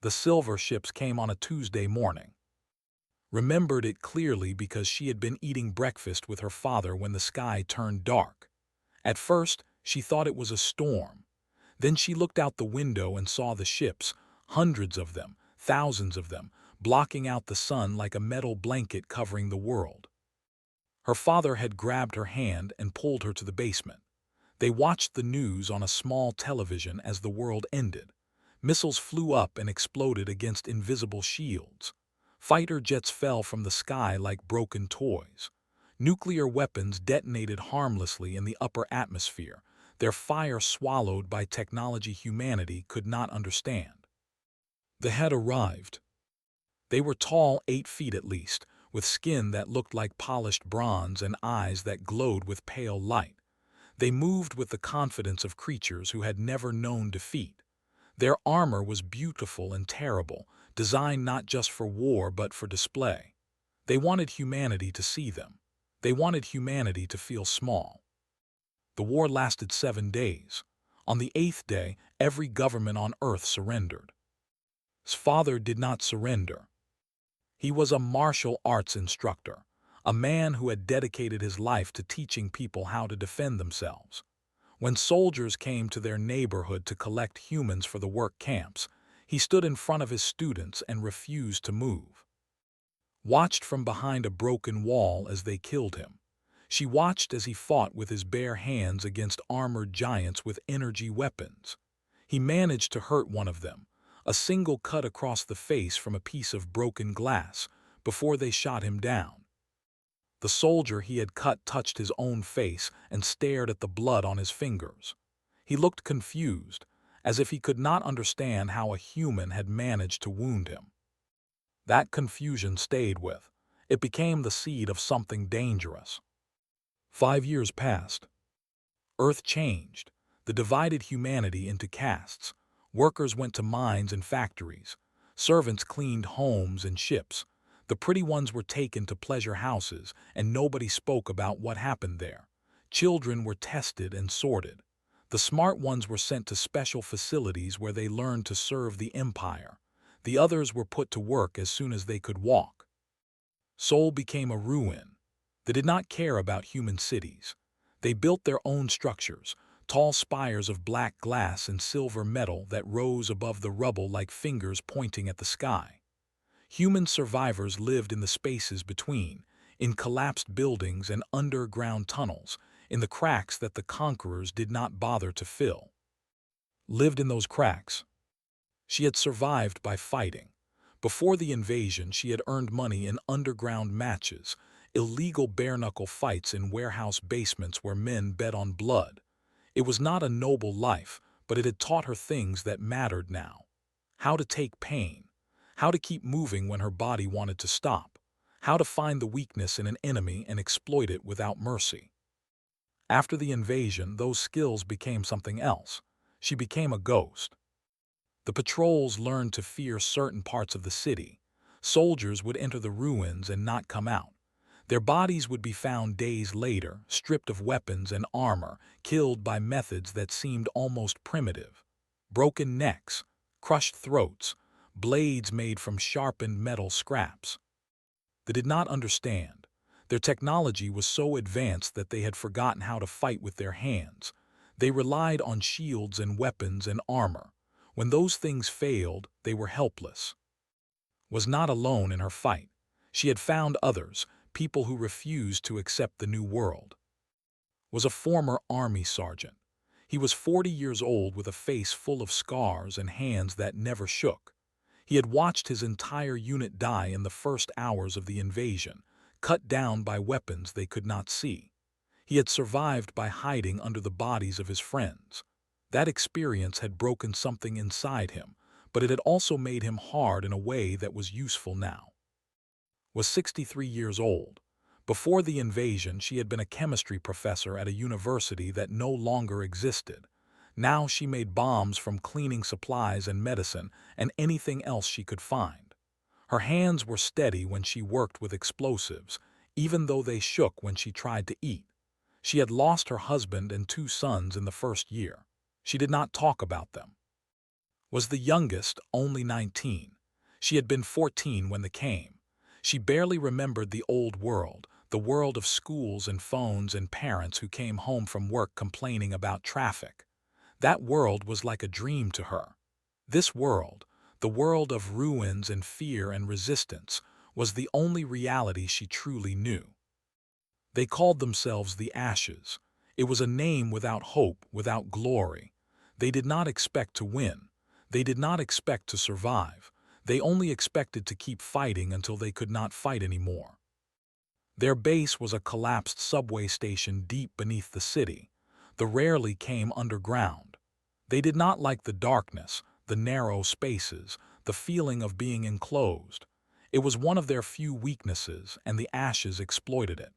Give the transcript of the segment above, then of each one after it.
The silver ships came on a Tuesday morning. Remembered it clearly because she had been eating breakfast with her father when the sky turned dark. At first, she thought it was a storm. Then she looked out the window and saw the ships, hundreds of them, thousands of them, blocking out the sun like a metal blanket covering the world. Her father had grabbed her hand and pulled her to the basement. They watched the news on a small television as the world ended. Missiles flew up and exploded against invisible shields. Fighter jets fell from the sky like broken toys. Nuclear weapons detonated harmlessly in the upper atmosphere, their fire swallowed by technology humanity could not understand. They had arrived. They were tall, 8 feet at least, with skin that looked like polished bronze and eyes that glowed with pale light. They moved with the confidence of creatures who had never known defeat. Their armor was beautiful and terrible, designed not just for war but for display. They wanted humanity to see them. They wanted humanity to feel small. The war lasted 7 days. On the 8th day, every government on Earth surrendered. His father did not surrender. He was a martial arts instructor, a man who had dedicated his life to teaching people how to defend themselves. When soldiers came to their neighborhood to collect humans for the work camps, he stood in front of his students and refused to move. Watched from behind a broken wall as they killed him. She watched as he fought with his bare hands against armored giants with energy weapons. He managed to hurt one of them, a single cut across the face from a piece of broken glass, before they shot him down. The soldier he had cut touched his own face and stared at the blood on his fingers. He looked confused, as if he could not understand how a human had managed to wound him. That confusion stayed with. It became the seed of something dangerous. 5 years passed. Earth changed. The divided humanity into castes. Workers went to mines and factories. Servants cleaned homes and ships. The pretty ones were taken to pleasure houses, and nobody spoke about what happened there. Children were tested and sorted. The smart ones were sent to special facilities where they learned to serve the empire. The others were put to work as soon as they could walk. Seoul became a ruin. They did not care about human cities. They built their own structures, tall spires of black glass and silver metal that rose above the rubble like fingers pointing at the sky. Human survivors lived in the spaces between, in collapsed buildings and underground tunnels, in the cracks that the conquerors did not bother to fill. Lived in those cracks. She had survived by fighting. Before the invasion, she had earned money in underground matches, illegal bare-knuckle fights in warehouse basements where men bet on blood. It was not a noble life, but it had taught her things that mattered now. How to take pain. How to keep moving when her body wanted to stop. How to find the weakness in an enemy and exploit it without mercy. After the invasion, those skills became something else. She became a ghost. The patrols learned to fear certain parts of the city. Soldiers would enter the ruins and not come out. Their bodies would be found days later, stripped of weapons and armor, killed by methods that seemed almost primitive. Broken necks, crushed throats, blades made from sharpened metal scraps. They did not understand. Their technology was so advanced that they had forgotten how to fight with their hands. They relied on shields and weapons and armor. When those things failed, they were helpless. Was not alone in her fight. She had found others, people who refused to accept the new world. Was a former army sergeant. He was 40 years old with a face full of scars and hands that never shook. He had watched his entire unit die in the first hours of the invasion, cut down by weapons they could not see. He had survived by hiding under the bodies of his friends. That experience had broken something inside him, but it had also made him hard in a way that was useful now. Was 63 years old. Before the invasion, she had been a chemistry professor at a university that no longer existed. Now she made bombs from cleaning supplies and medicine and anything else she could find. Her hands were steady when she worked with explosives, even though they shook when she tried to eat. She had lost her husband and 2 sons in the first year. She did not talk about them. was the youngest, only 19. She had been 14 when they came. She barely remembered the old world, the world of schools and phones and parents who came home from work complaining about traffic. That world was like a dream to her. This world, the world of ruins and fear and resistance, was the only reality she truly knew. They called themselves the Ashes. It was a name without hope, without glory. They did not expect to win. They did not expect to survive. They only expected to keep fighting until they could not fight anymore. Their base was a collapsed subway station deep beneath the city. They rarely came underground. They did not like the darkness, the narrow spaces, the feeling of being enclosed. It was one of their few weaknesses, and the Ashes exploited it.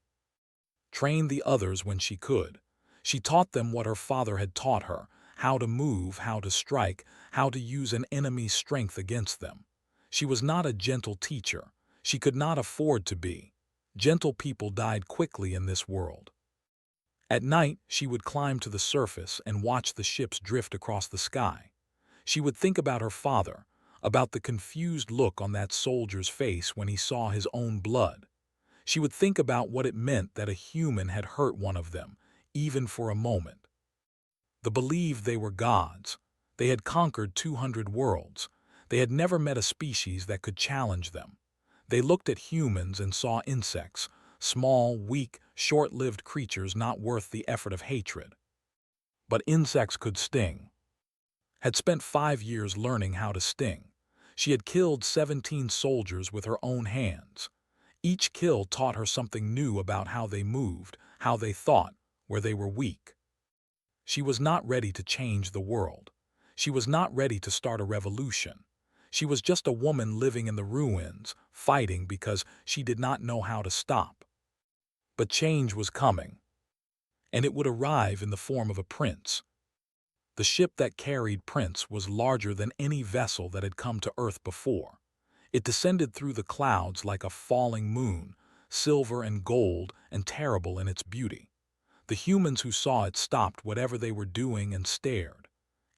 Trained the others when she could. She taught them what her father had taught her, how to move, how to strike, how to use an enemy's strength against them. She was not a gentle teacher. She could not afford to be. Gentle people died quickly in this world. At night, she would climb to the surface and watch the ships drift across the sky. She would think about her father, about the confused look on that soldier's face when he saw his own blood. She would think about what it meant that a human had hurt one of them, even for a moment. They believed they were gods. They had conquered 200 worlds. They had never met a species that could challenge them. They looked at humans and saw insects, small, weak, short-lived creatures not worth the effort of hatred. But insects could sting. Had spent 5 years learning how to sting. She had killed 17 soldiers with her own hands. Each kill taught her something new about how they moved, how they thought, where they were weak. She was not ready to change the world. She was not ready to start a revolution. She was just a woman living in the ruins, fighting because she did not know how to stop. But change was coming, and it would arrive in the form of a prince. The ship that carried Prince was larger than any vessel that had come to Earth before. It descended through the clouds like a falling moon, silver and gold and terrible in its beauty. The humans who saw it stopped whatever they were doing and stared.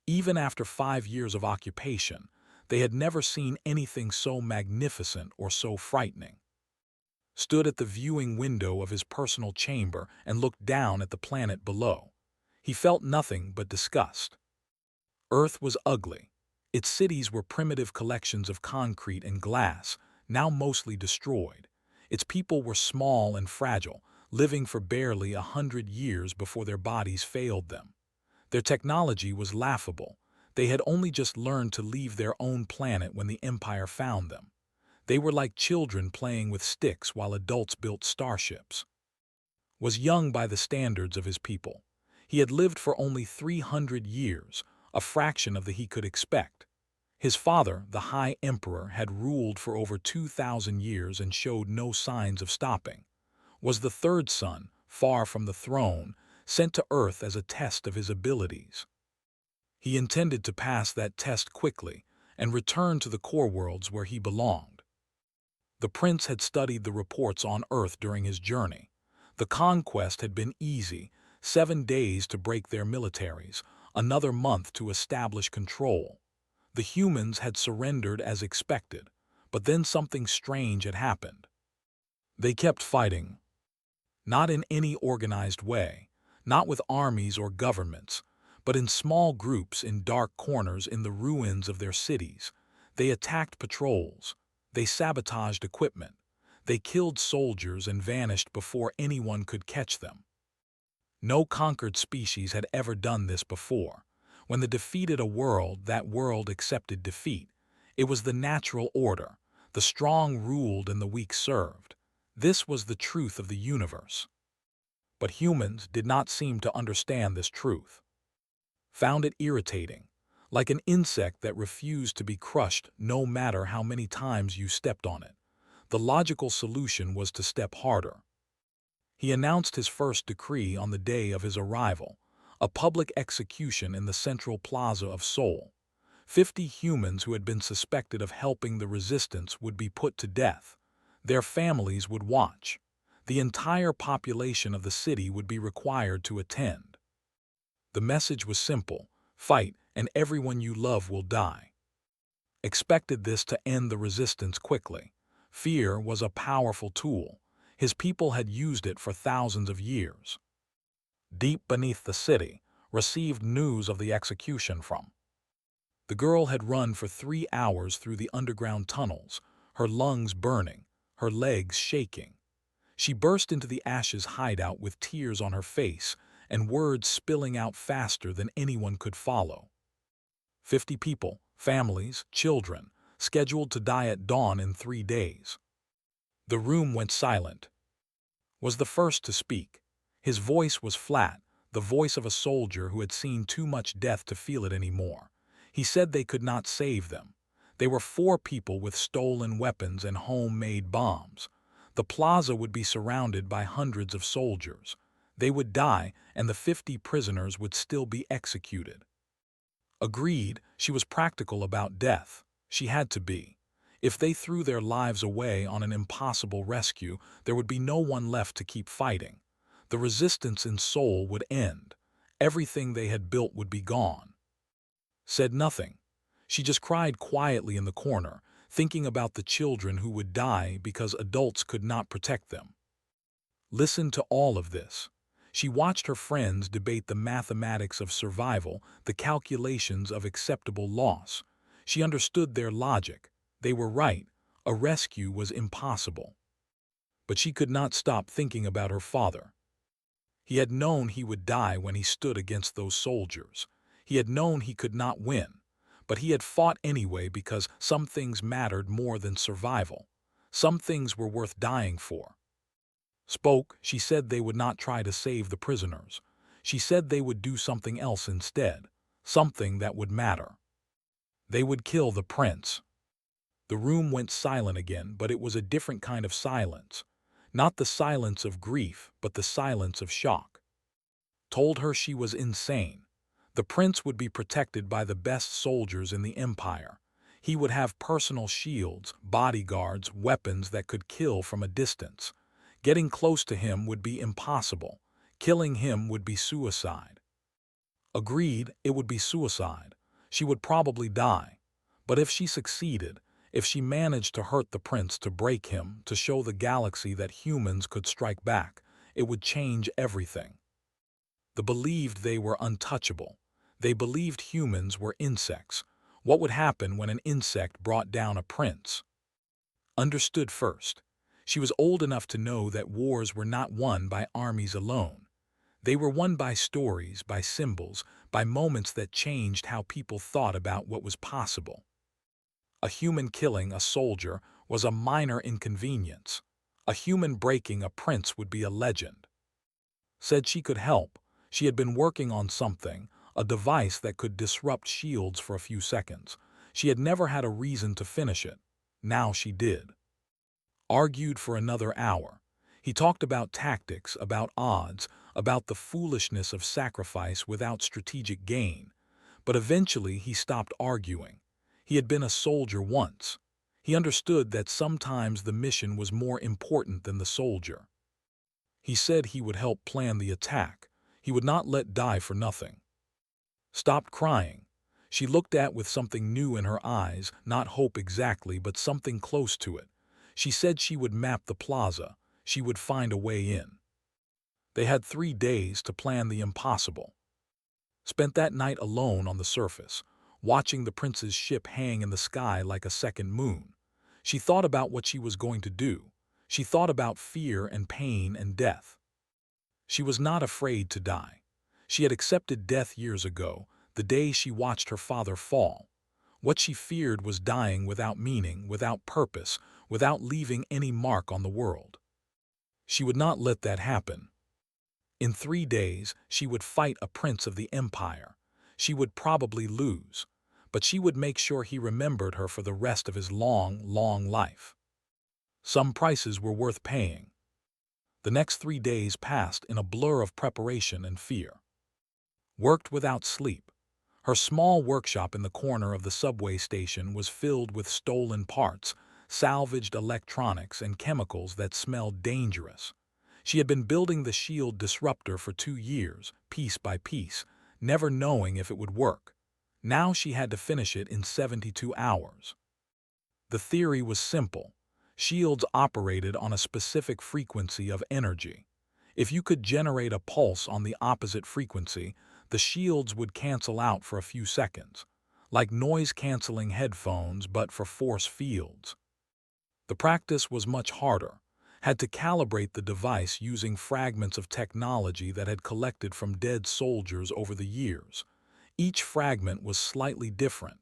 Even after 5 years of occupation, they had never seen anything so magnificent or so frightening. Stood at the viewing window of his personal chamber and looked down at the planet below. He felt nothing but disgust. Earth was ugly. Its cities were primitive collections of concrete and glass, now mostly destroyed. Its people were small and fragile, living for barely 100 years before their bodies failed them. Their technology was laughable. They had only just learned to leave their own planet when the Empire found them. They were like children playing with sticks while adults built starships. Was young by the standards of his people. He had lived for only 300 years, a fraction of the he could expect. His father, the High Emperor, had ruled for over 2,000 years and showed no signs of stopping. Was the third son, far from the throne, sent to Earth as a test of his abilities. He intended to pass that test quickly and return to the core worlds where he belonged. The prince had studied the reports on Earth during his journey. The conquest had been easy, 7 days to break their militaries, another month to establish control. The humans had surrendered as expected, but then something strange had happened. They kept fighting. Not in any organized way, not with armies or governments, but in small groups in dark corners in the ruins of their cities. They attacked patrols. They sabotaged equipment. They killed soldiers and vanished before anyone could catch them. No conquered species had ever done this before. When they defeated a world, that world accepted defeat. It was the natural order. The strong ruled and the weak served. This was the truth of the universe. But humans did not seem to understand this truth. Found it irritating, like an insect that refused to be crushed no matter how many times you stepped on it. The logical solution was to step harder. He announced his first decree on the day of his arrival, a public execution in the central plaza of Seoul. 50 humans who had been suspected of helping the resistance would be put to death. Their families would watch. The entire population of the city would be required to attend. The message was simple: Fight, and everyone you love will die. Expected this to end the resistance quickly. Fear was a powerful tool. His people had used it for thousands of years. Deep beneath the city, received news of the execution from. The girl had run for 3 hours through the underground tunnels, her lungs burning, her legs shaking. She burst into the Ash's hideout with tears on her face and words spilling out faster than anyone could follow. 50 people, families, children, scheduled to die at dawn in 3 days. The room went silent. Was the first to speak. His voice was flat, the voice of a soldier who had seen too much death to feel it anymore. He said they could not save them. They were 4 people with stolen weapons and homemade bombs. The plaza would be surrounded by hundreds of soldiers. They would die, and the 50 prisoners would still be executed. Agreed, she was practical about death. She had to be. If they threw their lives away on an impossible rescue, there would be no one left to keep fighting. The resistance in Seoul would end. Everything they had built would be gone. Said nothing. She just cried quietly in the corner, thinking about the children who would die because adults could not protect them. Listened to all of this. She watched her friends debate the mathematics of survival, the calculations of acceptable loss. She understood their logic. They were right. A rescue was impossible. But she could not stop thinking about her father. He had known he would die when he stood against those soldiers. He had known he could not win. But he had fought anyway because some things mattered more than survival. Some things were worth dying for. Spoke, she said they would not try to save the prisoners. She said they would do something else instead, something that would matter. They would kill the prince. The room went silent again, but it was a different kind of silence. Not the silence of grief, but the silence of shock. Told her she was insane. The prince would be protected by the best soldiers in the empire. He would have personal shields, bodyguards, weapons that could kill from a distance. Getting close to him would be impossible. Killing him would be suicide. Agreed, it would be suicide. She would probably die. But if she succeeded, if she managed to hurt the prince, to break him, to show the galaxy that humans could strike back, it would change everything. They believed they were untouchable. They believed humans were insects. What would happen when an insect brought down a prince? Understood first. She was old enough to know that wars were not won by armies alone. They were won by stories, by symbols, by moments that changed how people thought about what was possible. A human killing a soldier was a minor inconvenience. A human breaking a prince would be a legend. Said she could help. She had been working on something, a device that could disrupt shields for a few seconds. She had never had a reason to finish it. Now she did. Argued for another hour. He talked about tactics, about odds, about the foolishness of sacrifice without strategic gain. But eventually he stopped arguing. He had been a soldier once. He understood that sometimes the mission was more important than the soldier. He said he would help plan the attack. He would not let die for nothing. Stopped crying. She looked at with something new in her eyes, not hope exactly, but something close to it. She said she would map the plaza. She would find a way in. They had 3 days to plan the impossible. Spent that night alone on the surface, watching the prince's ship hang in the sky like a second moon. She thought about what she was going to do. She thought about fear and pain and death. She was not afraid to die. She had accepted death years ago, the day she watched her father fall. What she feared was dying without meaning, without purpose, without leaving any mark on the world. She would not let that happen. In 3 days, she would fight a prince of the empire. She would probably lose, but she would make sure he remembered her for the rest of his long, long life. Some prices were worth paying. The next 3 days passed in a blur of preparation and fear. Worked without sleep. Her small workshop in the corner of the subway station was filled with stolen parts, salvaged electronics, and chemicals that smelled dangerous. She had been building the shield disruptor for 2 years, piece by piece. never knowing if it would work. Now she had to finish it in 72 hours. The theory was simple. Shields operated on a specific frequency of energy. If you could generate a pulse on the opposite frequency, the shields would cancel out for a few seconds, like noise-canceling headphones but for force fields. The practice was much harder. Had to calibrate the device using fragments of technology that had collected from dead soldiers over the years. Each fragment was slightly different.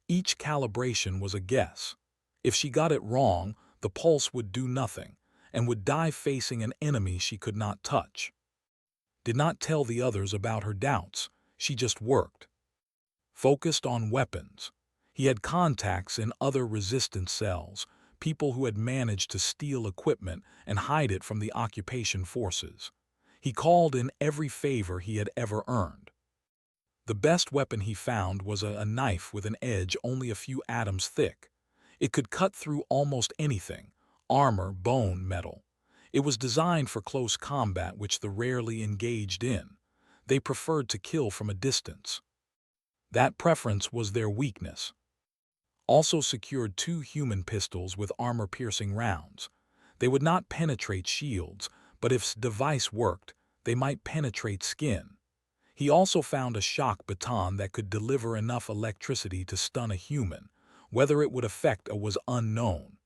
Each calibration was a guess. If she got it wrong, the pulse would do nothing and would die facing an enemy she could not touch. Did not tell the others about her doubts. She just worked. Focused on weapons. He had contacts in other resistance cells, people who had managed to steal equipment and hide it from the occupation forces. He called in every favor he had ever earned. The best weapon he found was a knife with an edge only a few atoms thick. It could cut through almost anything: armor, bone, metal. It was designed for close combat, which the rarely engaged in. They preferred to kill from a distance. That preference was their weakness. Also secured 2 human pistols with armor-piercing rounds. They would not penetrate shields, but if the device worked, they might penetrate skin. He also found a shock baton that could deliver enough electricity to stun a human. Whether it would affect was unknown.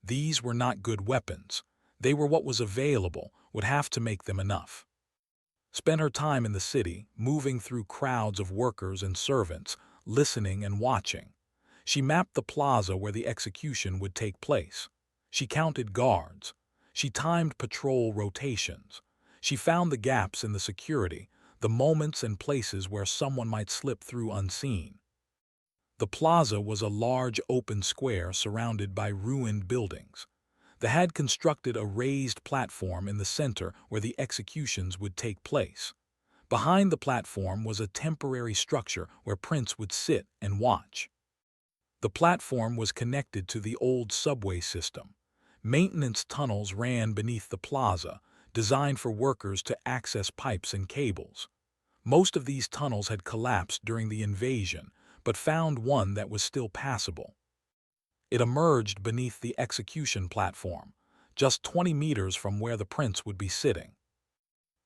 These were not good weapons. They were what was available, would have to make them enough. Spent her time in the city, moving through crowds of workers and servants, listening and watching. She mapped the plaza where the execution would take place. She counted guards. She timed patrol rotations. She found the gaps in the security, the moments and places where someone might slip through unseen. The plaza was a large open square surrounded by ruined buildings. They had constructed a raised platform in the center where the executions would take place. Behind the platform was a temporary structure where Prince would sit and watch. The platform was connected to the old subway system. Maintenance tunnels ran beneath the plaza, designed for workers to access pipes and cables. Most of these tunnels had collapsed during the invasion, but found one that was still passable. It emerged beneath the execution platform, just 20 meters from where the prince would be sitting.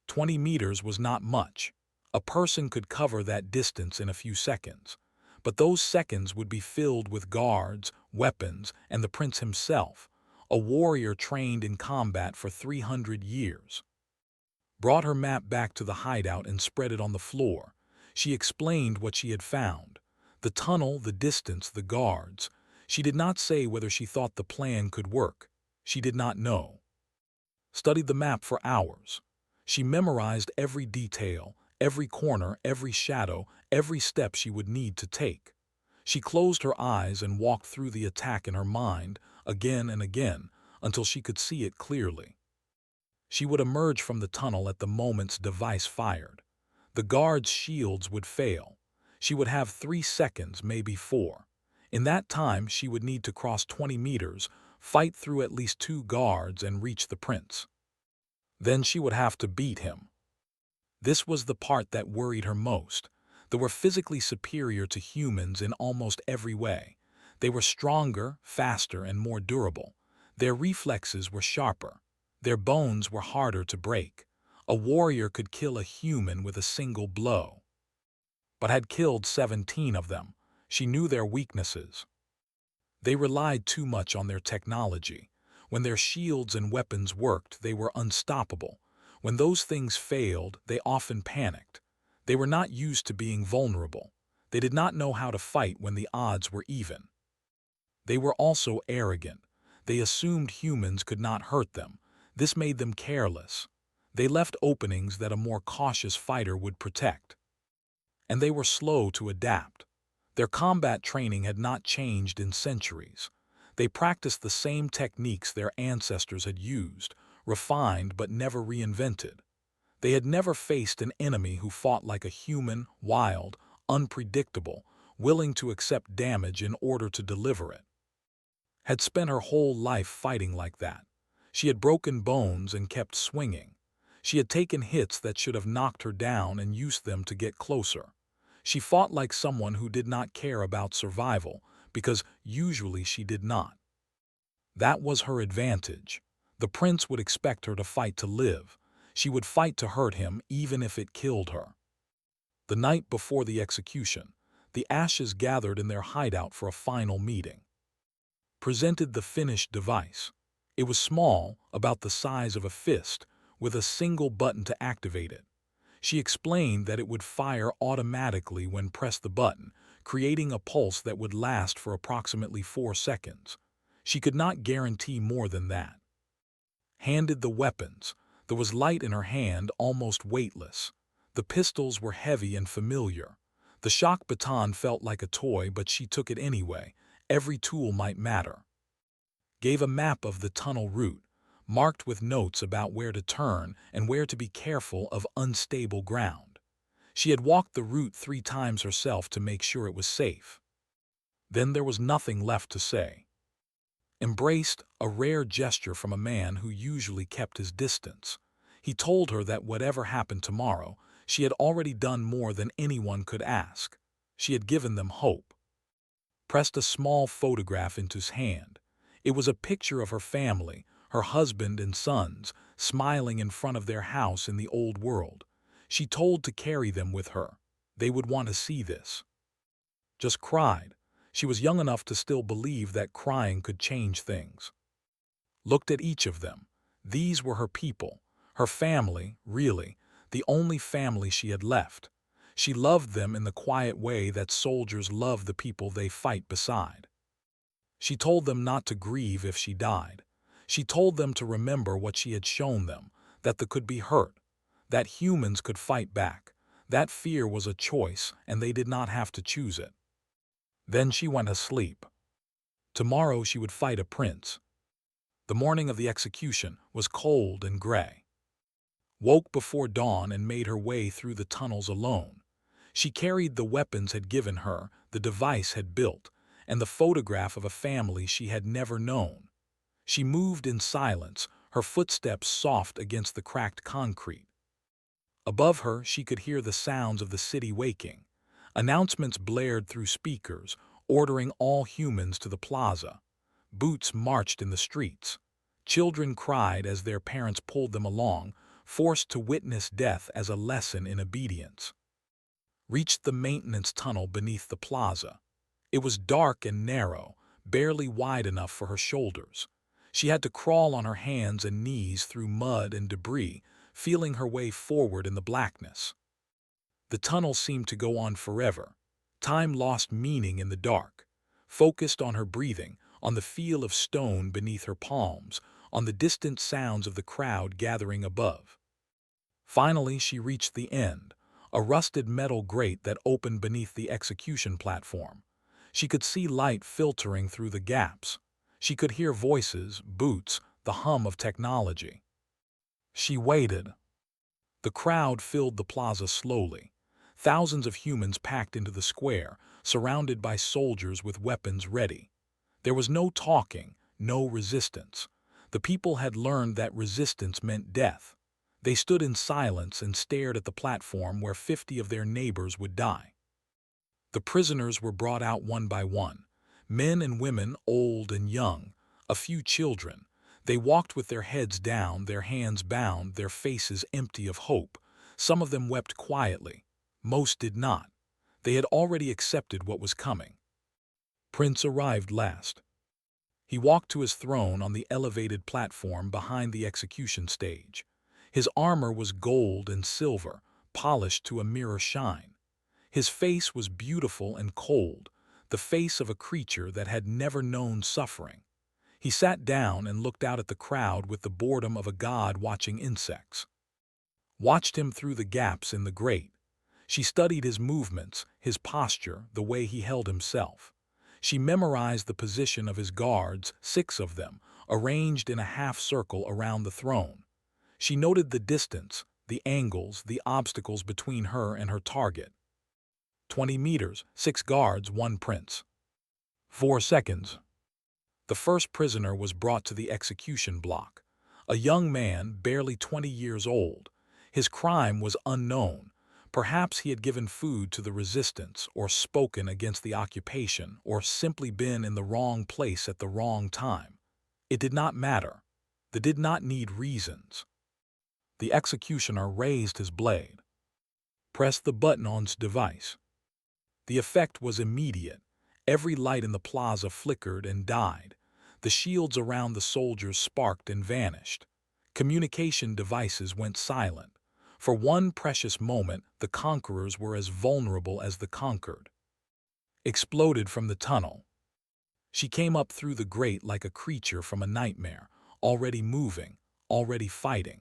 20 meters was not much. A person could cover that distance in a few seconds, but those seconds would be filled with guards, weapons, and the prince himself, a warrior trained in combat for 300 years. Brought her map back to the hideout and spread it on the floor. She explained what she had found. The tunnel, the distance, the guards. She did not say whether she thought the plan could work. She did not know. Studied the map for hours. She memorized every detail, every corner, every shadow, every step she would need to take. She closed her eyes and walked through the attack in her mind, again and again, until she could see it clearly. She would emerge from the tunnel at the moment's device fired. The guards' shields would fail. She would have 3 seconds, maybe 4. In that time, she would need to cross 20 meters, fight through at least 2 guards, and reach the prince. Then she would have to beat him. This was the part that worried her most. They were physically superior to humans in almost every way. They were stronger, faster, and more durable. Their reflexes were sharper. Their bones were harder to break. A warrior could kill a human with a single blow, but had killed 17 of them. She knew their weaknesses. They relied too much on their technology. When their shields and weapons worked, they were unstoppable. When those things failed, they often panicked. They were not used to being vulnerable. They did not know how to fight when the odds were even. They were also arrogant. They assumed humans could not hurt them. This made them careless. They left openings that a more cautious fighter would protect. And they were slow to adapt. Their combat training had not changed in centuries. They practiced the same techniques their ancestors had used, refined but never reinvented. They had never faced an enemy who fought like a human, wild, unpredictable, willing to accept damage in order to deliver it. Had spent her whole life fighting like that. She had broken bones and kept swinging. She had taken hits that should have knocked her down and used them to get closer. She fought like someone who did not care about survival, because usually she did not. That was her advantage. The prince would expect her to fight to live. She would fight to hurt him even if it killed her. The night before the execution, the Ashes gathered in their hideout for a final meeting. Presented the finished device. It was small, about the size of a fist, with a single button to activate it. She explained that it would fire automatically when pressed the button, creating a pulse that would last for approximately 4 seconds. She could not guarantee more than that. Handed the weapons. There was light in her hand, almost weightless. The pistols were heavy and familiar. The shock baton felt like a toy, but she took it anyway. Every tool might matter. Gave a map of the tunnel route, marked with notes about where to turn and where to be careful of unstable ground. She had walked the route 3 times herself to make sure it was safe. Then there was nothing left to say. Embraced, a rare gesture from a man who usually kept his distance. He told her that whatever happened tomorrow, she had already done more than anyone could ask. She had given them hope. Pressed a small photograph into his hand. It was a picture of her family, her husband and sons, smiling in front of their house in the old world. She told to carry them with her. They would want to see this. Just cried. She was young enough to still believe that crying could change things. Looked at each of them. These were her people, her family, really, the only family she had left. She loved them in the quiet way that soldiers love the people they fight beside. She told them not to grieve if she died. She told them to remember what she had shown them, that they could be hurt, that humans could fight back. That fear was a choice, and they did not have to choose it. Then she went asleep. Tomorrow she would fight a prince. The morning of the execution was cold and gray. Woke before dawn and made her way through the tunnels alone. She carried the weapons had given her, the device had built, and the photograph of a family she had never known. She moved in silence, her footsteps soft against the cracked concrete. Above her she could hear the sounds of the city waking. Announcements blared through speakers, ordering all humans to the plaza. Boots marched in the streets. Children cried as their parents pulled them along, forced to witness death as a lesson in obedience. Reached the maintenance tunnel beneath the plaza. It was dark and narrow, barely wide enough for her shoulders. She had to crawl on her hands and knees through mud and debris, feeling her way forward in the blackness. The tunnel seemed to go on forever. Time lost meaning in the dark. Focused on her breathing, on the feel of stone beneath her palms, on the distant sounds of the crowd gathering above. Finally, she reached the end, a rusted metal grate that opened beneath the execution platform. She could see light filtering through the gaps. She could hear voices, boots, the hum of technology. She waited. The crowd filled the plaza slowly. Thousands of humans packed into the square, surrounded by soldiers with weapons ready. There was no talking, no resistance. The people had learned that resistance meant death. They stood in silence and stared at the platform where 50 of their neighbors would die. The prisoners were brought out one by one. Men and women, old and young, a few children. They walked with their heads down, their hands bound, their faces empty of hope. Some of them wept quietly. Most did not. They had already accepted what was coming. Prince arrived last. He walked to his throne on the elevated platform behind the execution stage. His armor was gold and silver, polished to a mirror shine. His face was beautiful and cold, the face of a creature that had never known suffering. He sat down and looked out at the crowd with the boredom of a god watching insects. Watched him through the gaps in the grate. She studied his movements, his posture, the way he held himself. She memorized the position of his guards, 6 of them, arranged in a half-circle around the throne. She noted the distance, the angles, the obstacles between her and her target. 20 meters, 6 guards, 1 prince. 4 seconds. The first prisoner was brought to the execution block. A young man, barely 20 years old. His crime was unknown. Perhaps he had given food to the resistance, or spoken against the occupation, or simply been in the wrong place at the wrong time. It did not matter. They did not need reasons. The executioner raised his blade, pressed the button on his device. The effect was immediate. Every light in the plaza flickered and died. The shields around the soldiers sparked and vanished. Communication devices went silent. For one precious moment, the conquerors were as vulnerable as the conquered. Exploded from the tunnel. She came up through the grate like a creature from a nightmare, already moving, already fighting.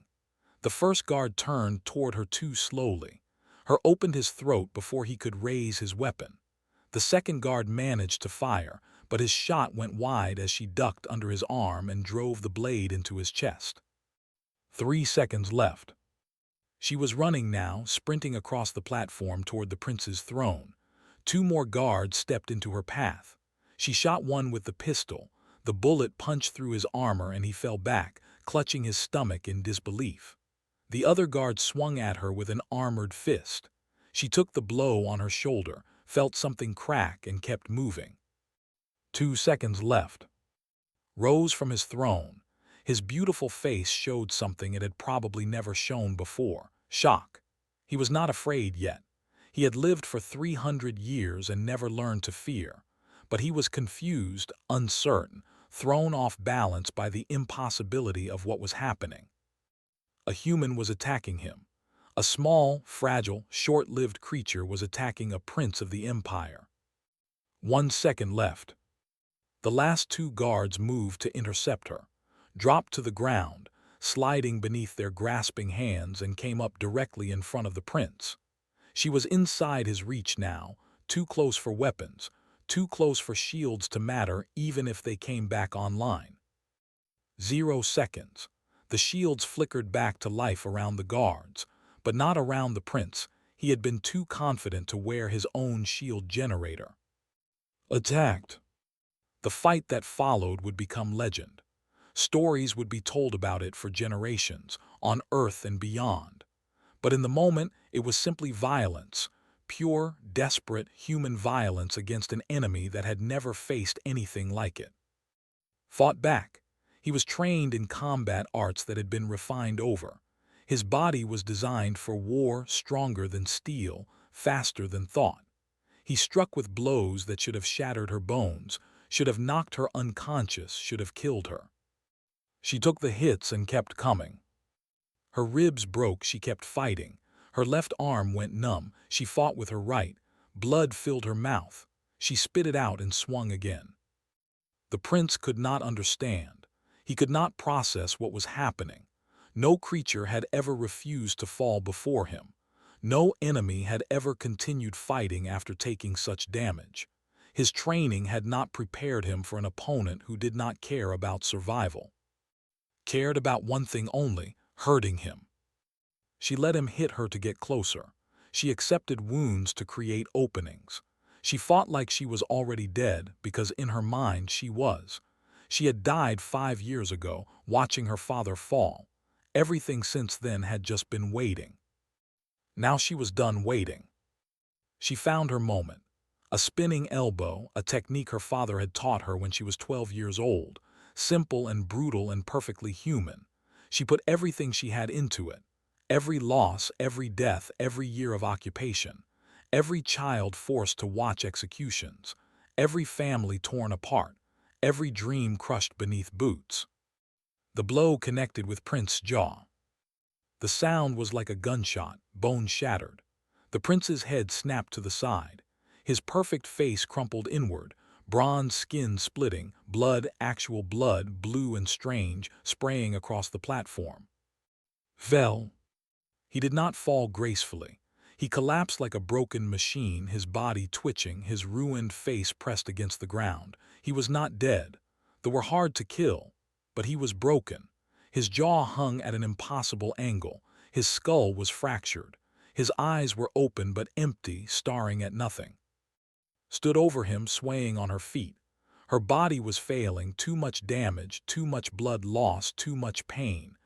The first guard turned toward her too slowly. Her opened his throat before he could raise his weapon. The second guard managed to fire, but his shot went wide as she ducked under his arm and drove the blade into his chest. 3 seconds left. She was running now, sprinting across the platform toward the prince's throne. 2 more guards stepped into her path. She shot one with the pistol. The bullet punched through his armor and he fell back, clutching his stomach in disbelief. The other guard swung at her with an armored fist. She took the blow on her shoulder, felt something crack and kept moving. 2 seconds left. Rose from his throne. His beautiful face showed something it had probably never shown before: shock. He was not afraid yet. He had lived for 300 years and never learned to fear. But he was confused, uncertain, thrown off balance by the impossibility of what was happening. A human was attacking him. A small, fragile, short-lived creature was attacking a prince of the empire. 1 second left. The last 2 guards moved to intercept her, dropped to the ground, sliding beneath their grasping hands, and came up directly in front of the prince. She was inside his reach now, too close for weapons, too close for shields to matter even if they came back online. 0 seconds. The shields flickered back to life around the guards, but not around the prince. He had been too confident to wear his own shield generator. Attacked. The fight that followed would become legend. Stories would be told about it for generations, on Earth and beyond. But in the moment, it was simply violence, pure, desperate, human violence against an enemy that had never faced anything like it. Fought back. He was trained in combat arts that had been refined over. His body was designed for war, stronger than steel, faster than thought. He struck with blows that should have shattered her bones, should have knocked her unconscious, should have killed her. She took the hits and kept coming. Her ribs broke, she kept fighting. Her left arm went numb, she fought with her right. Blood filled her mouth. She spit it out and swung again. The prince could not understand. He could not process what was happening. No creature had ever refused to fall before him. No enemy had ever continued fighting after taking such damage. His training had not prepared him for an opponent who did not care about survival. Cared about one thing only: hurting him. She let him hit her to get closer. She accepted wounds to create openings. She fought like she was already dead because in her mind she was. She had died 5 years ago, watching her father fall. Everything since then had just been waiting. Now she was done waiting. She found her moment. A spinning elbow, a technique her father had taught her when she was 12 years old. Simple and brutal and perfectly human. She put everything she had into it. Every loss, every death, every year of occupation. Every child forced to watch executions. Every family torn apart. Every dream crushed beneath boots. The blow connected with Prince's jaw. The sound was like a gunshot, bone shattered. The prince's head snapped to the side. His perfect face crumpled inward, bronze skin splitting, blood, actual blood, blue and strange, spraying across the platform. Fell. He did not fall gracefully. He collapsed like a broken machine, his body twitching, his ruined face pressed against the ground. He was not dead. They were hard to kill, but he was broken. His jaw hung at an impossible angle. His skull was fractured. His eyes were open but empty, staring at nothing. Stood over him, swaying on her feet. Her body was failing, too much damage, too much blood lost, too much pain.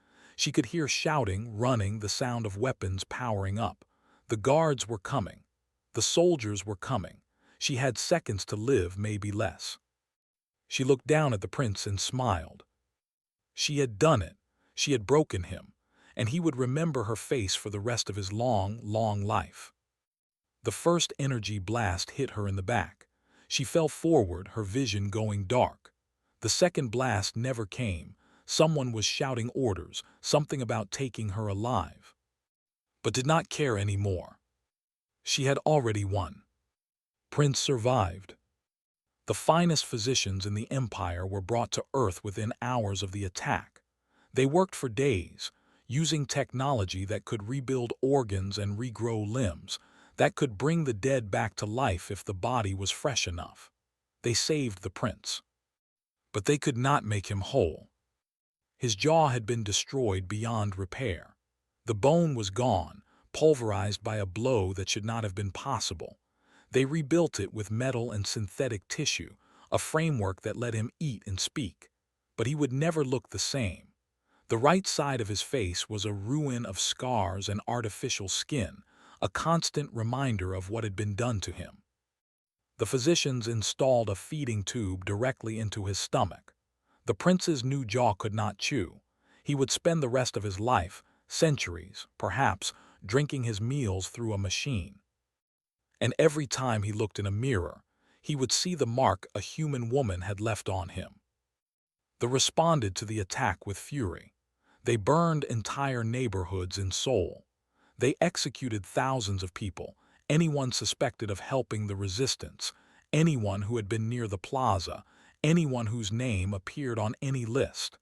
She could hear shouting, running, the sound of weapons powering up. The guards were coming. The soldiers were coming. She had seconds to live, maybe less. She looked down at the prince and smiled. She had done it. She had broken him, and he would remember her face for the rest of his long, long life. The first energy blast hit her in the back. She fell forward, her vision going dark. The second blast never came. Someone was shouting orders, something about taking her alive, but did not care anymore. She had already won. Prince survived. The finest physicians in the Empire were brought to Earth within hours of the attack. They worked for days, using technology that could rebuild organs and regrow limbs, that could bring the dead back to life if the body was fresh enough. They saved the prince. But they could not make him whole. His jaw had been destroyed beyond repair. The bone was gone, pulverized by a blow that should not have been possible. They rebuilt it with metal and synthetic tissue, a framework that let him eat and speak. But he would never look the same. The right side of his face was a ruin of scars and artificial skin, a constant reminder of what had been done to him. The physicians installed a feeding tube directly into his stomach. The prince's new jaw could not chew. He would spend the rest of his life, centuries, perhaps, drinking his meals through a machine. And every time he looked in a mirror, he would see the mark a human woman had left on him. They responded to the attack with fury. They burned entire neighborhoods in Seoul. They executed thousands of people, anyone suspected of helping the resistance, anyone who had been near the plaza, anyone whose name appeared on any list.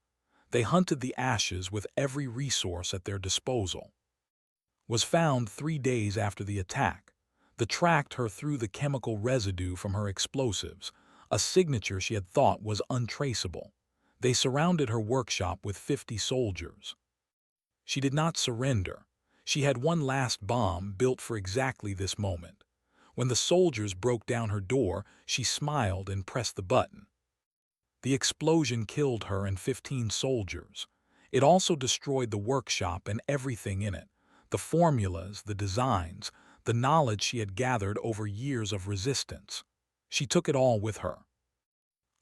They hunted the ashes with every resource at their disposal. Was found 3 days after the attack. They tracked her through the chemical residue from her explosives, a signature she had thought was untraceable. They surrounded her workshop with 50 soldiers. She did not surrender. She had one last bomb built for exactly this moment. When the soldiers broke down her door, she smiled and pressed the button. The explosion killed her and 15 soldiers. It also destroyed the workshop and everything in it, the formulas, the designs, the knowledge she had gathered over years of resistance. She took it all with her.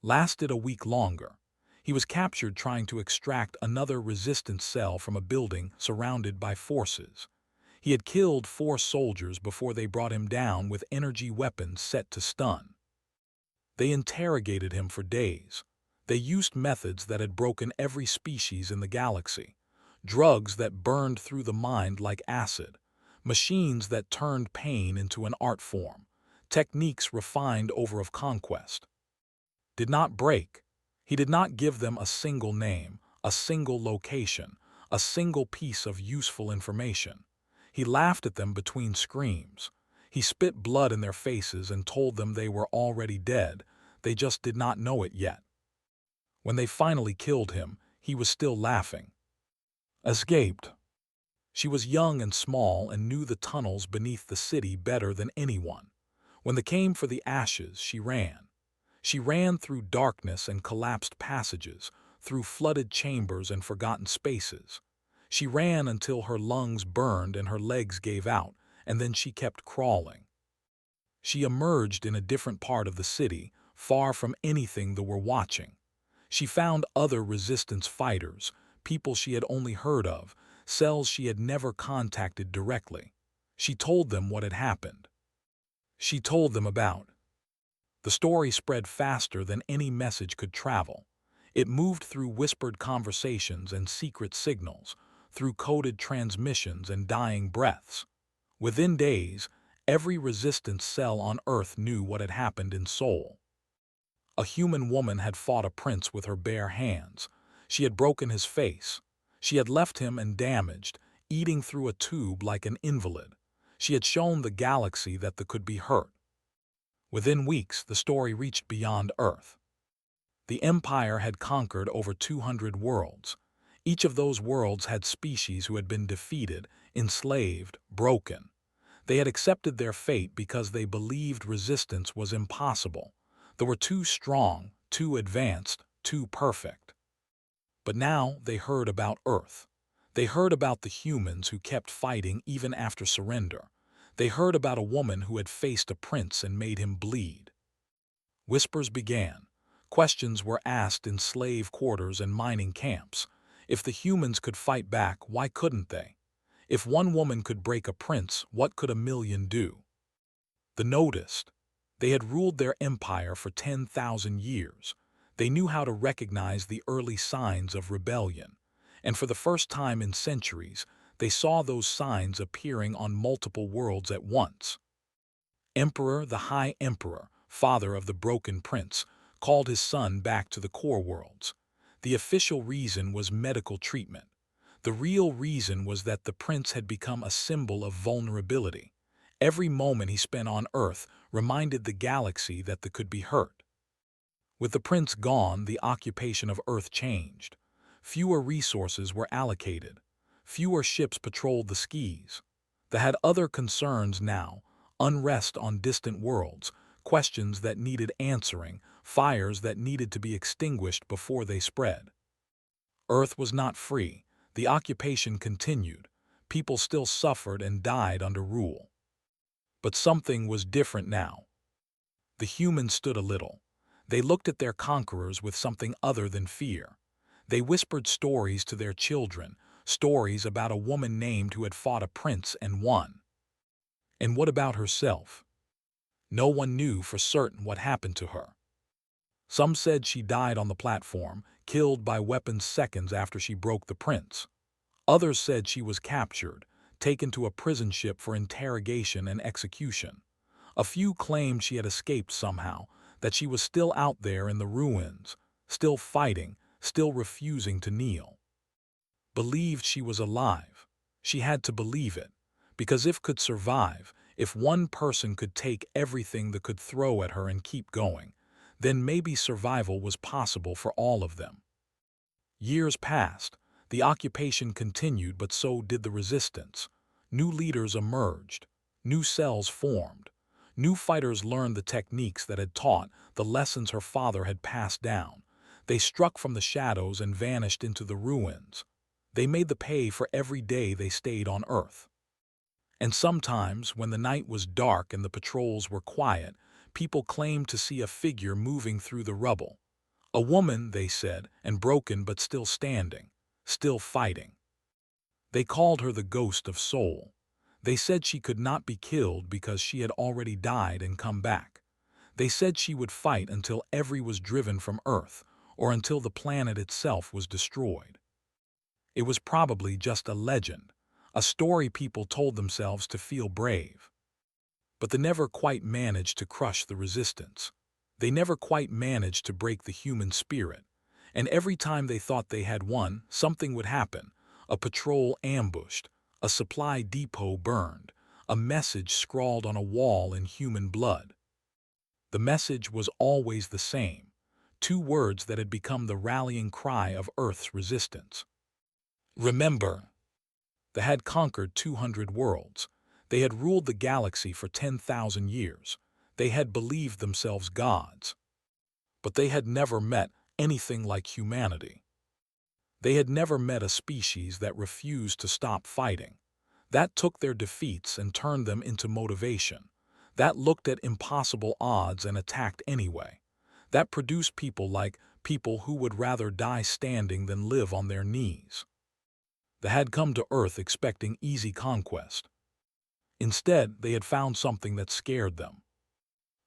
Lasted a week longer. He was captured trying to extract another resistance cell from a building surrounded by forces. He had killed 4 soldiers before they brought him down with energy weapons set to stun. They interrogated him for days. They used methods that had broken every species in the galaxy. Drugs that burned through the mind like acid. Machines that turned pain into an art form. Techniques refined over of conquest. Did not break. He did not give them a single name, a single location, a single piece of useful information. He laughed at them between screams. He spit blood in their faces and told them they were already dead, they just did not know it yet. When they finally killed him, he was still laughing. Escaped. She was young and small and knew the tunnels beneath the city better than anyone. When they came for the ashes, she ran. She ran through darkness and collapsed passages, through flooded chambers and forgotten spaces. She ran until her lungs burned and her legs gave out, and then she kept crawling. She emerged in a different part of the city, far from anything they were watching. She found other resistance fighters, people she had only heard of, cells she had never contacted directly. She told them what had happened. She told them about. The story spread faster than any message could travel. It moved through whispered conversations and secret signals, through coded transmissions and dying breaths. Within days, every resistance cell on Earth knew what had happened in Seoul. A human woman had fought a prince with her bare hands. She had broken his face. She had left him and damaged, eating through a tube like an invalid. She had shown the galaxy that they could be hurt. Within weeks, the story reached beyond Earth. The Empire had conquered over 200 worlds. Each of those worlds had species who had been defeated, enslaved, broken. They had accepted their fate because they believed resistance was impossible. They were too strong, too advanced, too perfect. But now they heard about Earth. They heard about the humans who kept fighting even after surrender. They heard about a woman who had faced a prince and made him bleed. Whispers began. Questions were asked in slave quarters and mining camps. If the humans could fight back, why couldn't they? If one woman could break a prince, what could a million do? They noticed. They had ruled their empire for 10,000 years. They knew how to recognize the early signs of rebellion. And for the first time in centuries, they saw those signs appearing on multiple worlds at once. Emperor, the High Emperor, father of the broken prince, called his son back to the core worlds. The official reason was medical treatment. The real reason was that the prince had become a symbol of vulnerability. Every moment he spent on Earth reminded the galaxy that they could be hurt. With the prince gone, the occupation of Earth changed. Fewer resources were allocated. Fewer ships patrolled the skies. They had other concerns now: unrest on distant worlds, questions that needed answering, fires that needed to be extinguished before they spread. Earth was not free. The occupation continued. People still suffered and died under rule. But something was different now. The humans stood a little. They looked at their conquerors with something other than fear. They whispered stories to their children, stories about a woman named who had fought a prince and won. And what about herself? No one knew for certain what happened to her. Some said she died on the platform, killed by weapons seconds after she broke the prince. Others said she was captured, taken to a prison ship for interrogation and execution. A few claimed she had escaped somehow, that she was still out there in the ruins, still fighting, still refusing to kneel. Believed she was alive. She had to believe it, because if could survive, if one person could take everything they could throw at her and keep going, then maybe survival was possible for all of them. Years passed. The occupation continued, but so did the resistance. New leaders emerged. New cells formed. New fighters learned the techniques that had taught, the lessons her father had passed down. They struck from the shadows and vanished into the ruins. They made the pay for every day they stayed on Earth. And sometimes, when the night was dark and the patrols were quiet, people claimed to see a figure moving through the rubble. A woman, they said, and broken but still standing, still fighting. They called her the ghost of soul. They said she could not be killed because she had already died and come back. They said she would fight until every was driven from Earth, or until the planet itself was destroyed. It was probably just a legend, a story people told themselves to feel brave. But they never quite managed to crush the resistance. They never quite managed to break the human spirit. And every time they thought they had won, something would happen. A patrol ambushed, a supply depot burned, a message scrawled on a wall in human blood. The message was always the same, two words that had become the rallying cry of Earth's resistance. Remember. They had conquered 200 worlds. They had ruled the galaxy for 10,000 years. They had believed themselves gods. But they had never met anything like humanity. They had never met a species that refused to stop fighting. That took their defeats and turned them into motivation. That looked at impossible odds and attacked anyway. That produced people who would rather die standing than live on their knees. They had come to Earth expecting easy conquest. Instead, they had found something that scared them.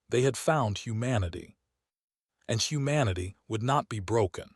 They had found humanity. And humanity would not be broken.